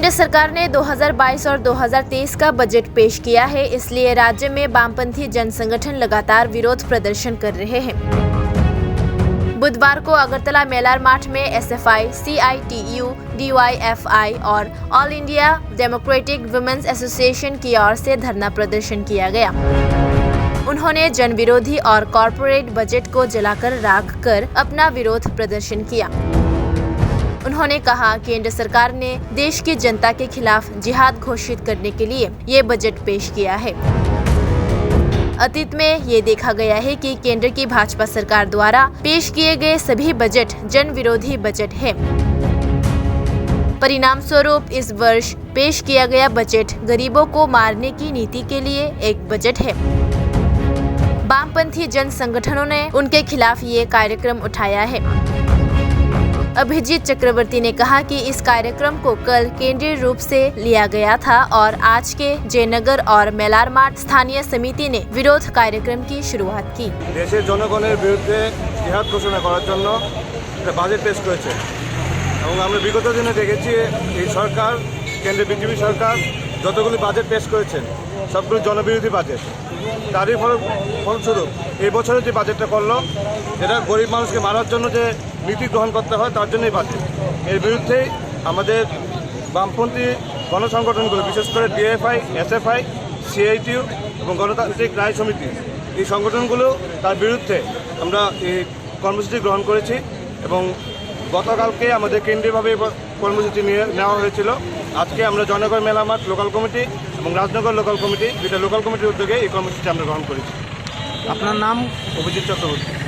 केंद्र सरकार ने 2022 और 2023 का बजट पेश किया है, इसलिए राज्य में वामपंथी जन संगठन लगातार विरोध प्रदर्शन कर रहे हैं। बुधवार को अगरतला मेलार मार्ट में एसएफआई, CITU, DYFI और All India Democratic Women's Association की ओर से धरना प्रदर्शन किया गया। उन्होंने जन विरोधी और कॉरपोरेट बजट को जलाकर राख कर अपना विरोध प्रदर्शन किया। उन्होंने कहा, केंद्र सरकार ने देश की जनता के खिलाफ जिहाद घोषित करने के लिए ये बजट पेश किया है। अतीत में ये देखा गया है कि केंद्र की भाजपा सरकार द्वारा पेश किए गए सभी बजट जन विरोधी बजट है। परिणाम स्वरूप इस वर्ष पेश किया गया बजट गरीबों को मारने की नीति के लिए एक बजट है। वामपंथी जन संगठनों ने उनके खिलाफ ये कार्यक्रम उठाया है। अभिजीत चक्रवर्ती ने कहा कि इस कार्यक्रम को कल केंद्रीय रूप से लिया गया था और आज के जयनगर और मेलार मार्ट स्थानीय समिति ने विरोध कार्यक्रम की शुरुआत की। देशेर जनगणের বিরুদ্ধে জিহাদ ঘোষণা করার জন্য বাজেট পেশ করেছে এবং আমরা বিগত দিনে দেখেছি এই সরকার, কেন্দ্রের বিজেপি সরকার যতগুলি বাজেট পেশ করেছেন সবগুলো জনবিরোধী বাজেট। তারই ফলস্বরূপ এই বছরের যে বাজেটটা করলো এটা গরিব মানুষকে মারার জন্য যে নীতি গ্রহণ করতে হয় তার জন্যই বাজেট। এর বিরুদ্ধেই আমাদের বামপন্থী গণসংগঠনগুলো, বিশেষ করে DYFI, SFI, CITU এবং গণতান্ত্রিক রায় সমিতি, এই সংগঠনগুলো তার বিরুদ্ধে আমরা এই কর্মসূচি গ্রহণ করেছি এবং গতকালকে আমাদের কেন্দ্রীয়ভাবে কর্মসূচি নেওয়া হয়েছিল। আজকে আমরা জয়নগর মেলা মাঠ লোকাল কমিটি এবং রাজনগর লোকাল কমিটি, দুইটা লোকাল কমিটির উদ্যোগে এই কর্মসূচি আমরা গ্রহণ করেছি। আপনার নাম? অভিজিৎ চক্রবর্তী।